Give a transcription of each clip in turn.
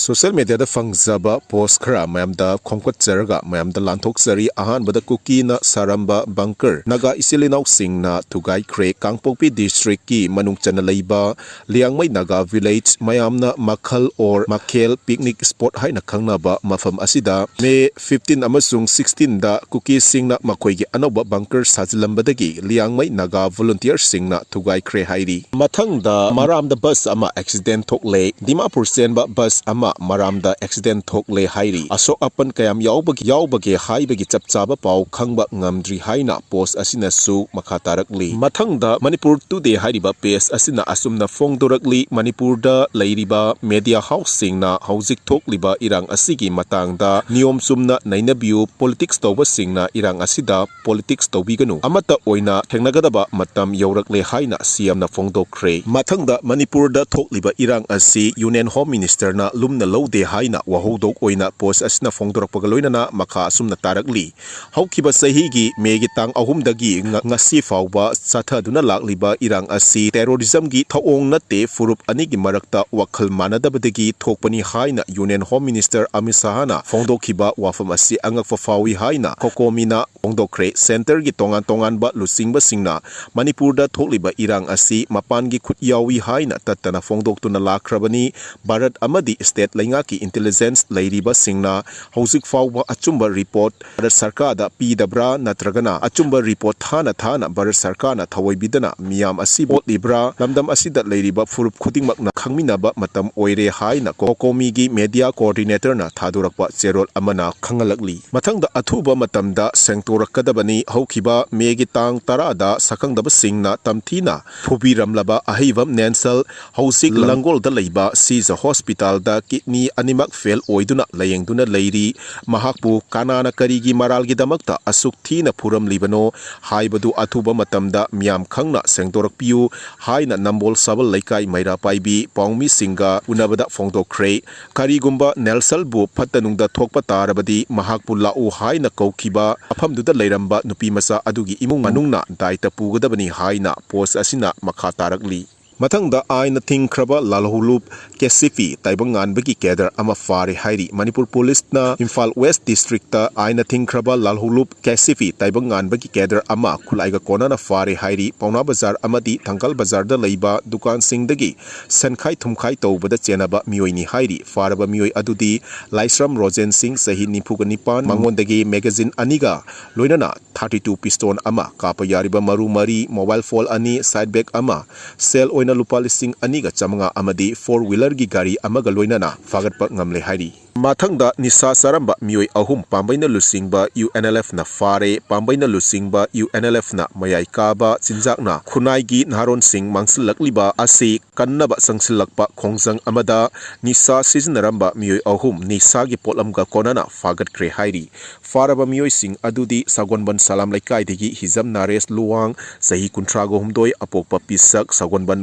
Social media da fangzaba post khara mayamda khongkatjarga mayamda lanthokjari ahanbada Kuki na saramba bunker naga isilinau singna thugai khre Kangpokpi district ki manungchana leiba Liangmai naga village mayamna makhal or makhel picnic spot haina khangnaba mafam asida May 15 amasung 16 da Kuki singna makhoigi anoba bunker sajilambadagi Liangmai naga volunteer singna thugai khre hairi mathangda maramda bus ama accident thokle Dimapur senba bus ama maramda accident thokle hairi asok apan kayam yaubage haibagi chapchaba pau khangba ngamdri haina post asina su makhatarakli mathangda Manipur today hairiba page asina asumna fongdorakli Manipurda leiriba media house singna hauzik thokliba irang asigi matangda niyom sumna nainabiu politics toba singna irang asida politics tobiganu amata oina thengnagadaba matam yaurakle haina CM na fongdokre mathangda Manipurda thokliba irang asi Union Home Minister na lumna lode haina wahodok oina post asina fongdorakpaga loinana makha asumna tarakli haukiba sahigi megi tang ahumdagi ngasi fawba sathaduna lakliba irang asi terrorism gi thaong nate furup anigi marakta wakhal manadabadagi thokpani haina Union Home Minister Amit Shahana fongdokhiba wafam asi angakfa fawi haina kokomina fongdokre center gi tongan ba lusingba singna Manipurda thokliba irang asi mapangi khut yawi haina tatana fongdoktuna lakrabani Bharat amadi state laingaki intelligence leiriba singna hauzik fawba achumba report Bharat Sarkar da pidabra natragana achumba report thana Bharat Sarkar na thawaibidana miyam asi bot libra lamdam asida leiriba furup khudingmakna khangminaba matam oire haina kokomigi media coordinator na thadurakpa cherol amana khangalakli mathangda athuba matamda sengtorakadabani haukiba megi tang tarada sakangdaba singna tamthina phubiramlaba ahibam nensal hauzik langol da leiba Sisa hospital da kidney animak fail oiduna layengduna leiri mahakpu kanana karigi maralgi damakta asuk thina phuram libano haibadu athuba matamda miyam khangna sengdorakpiu haina nambol sabal laikai maira paibi pawmi singa unabada fongdokre karigumba nelsal bu phatanungda thokpa tarabadi mahakpu lau haina kaukhiba afamduda leiramba nupi masa adugi imung manungna daita pugadabani haina post asina makha tarakli Mathangda aina thingkraba lalhulup kesifi taibangan bagi kedar ama fare hairi Manipur police na Imphal West district ta aina thingkraba lalhulup kesifi taibangan bagi kedar ama khulaiga kona na fare hairi Pauna bazar amadi Thangkal bazar da leiba dukan singdagi sankhai thumkhai tawbada chenaba Mioi ni hairi faraba Mioi adudi Laisram Rojen Singh sahi nipuganipan mangondagi magazine aniga loinana 32 piston ama kapa yariba maru mari mobile phone ani side bag ama sell na lupa lising aniga chamanga amadi 4-wheeler gi gari amaga loinana fagatpa ngamle hairi Mathangda nisa saramba Mioi ahum pambaina lusingba UNLF na fare pambaina lusingba UNLF na mayai kaba chinjakna khunaigi naron sing mangsilakliba asi kannaba sangsilakpa khongjang amada nisa siznaramba Mioi ahum nisa gi polamga konana fagat kre hairi faraba Mioi sing adudi sagonban salam laikai degi hizam nares luwang sahi kuntrago humdoi apokpa pisak sagonban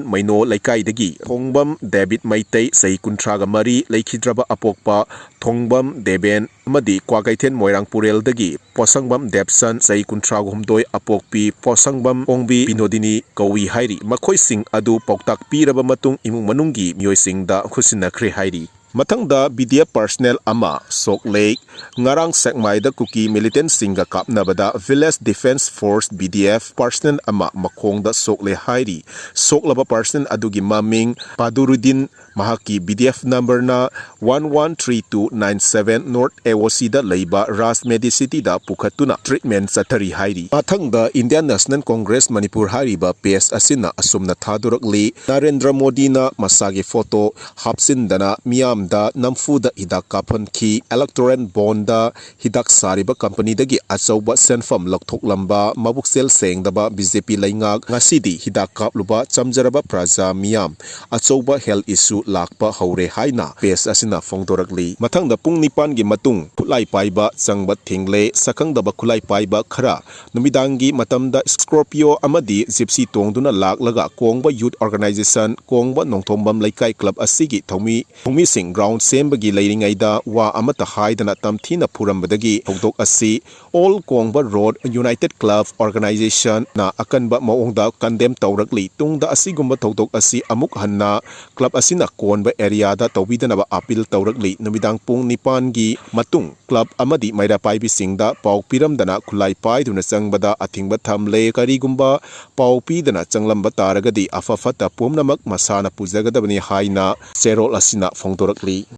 maino laikai degi thongbam David Maitei sahi kuntraga mari laikhidraba apokpa thongbam Deben amadi kwagaithen moirang purel dagi posangbam Debsan sai kuntrago humdoi apokpi posangbam ongbi binodini kawi hairi makhoi sing adu poktak piraba matung imung manunggi Mioi sing da khusina khre hairi Mathangda BDF personnel ama sokle ngarang sekmaida Kuki militant singa kapnbda Village Defense Force BDF personnel ama makhongda sokle hairi soklaba person adugi maming Padurudin mahaki BDF number na 113297 North AOC da leiba Ras Medicity da pukhatuna treatment sathari hairi Mathangda Indian National Congress Manipur hariba PS asina asumna thadurakli Narendra Modi na masagi photo hapsindana miyam da namfuda hidak kapan ki electoral bonda hidak sariba company dagi achauba senfam lokthok lamba mabuksel sengdaba BJP laingak ngasidi hidak kapluba chamjaraba praja miyam achauba health issue lakpa haure haina pes asina fongdorakli mathangda pung nipan gi matung khulai paiba changba thingle sakangdaba khulai paiba khara numidangi matamda Scorpio amadi Gypsy tongduna laklaga kongba Youth Organization kongba Nongthombam Laikai Club asigi thongmi sing ground sembagi leiringaida wa amata haidana tamthina purambadagi thogdok asi All Kongba Road United Club Organization na akanba maongda condemn tawrakli tungda asigumba thogdok asi amuk hanna club asina konba area da tawbidanaba appeal tawrakli numidang pung 9 gi matung club amadi maira paibi singda pau piramdana khulai paiduna changbada athingba thamle karigumba pau pidana changlamba taragadi afafata pumnamak masana pujagadabani haina cherol asina phongdorakli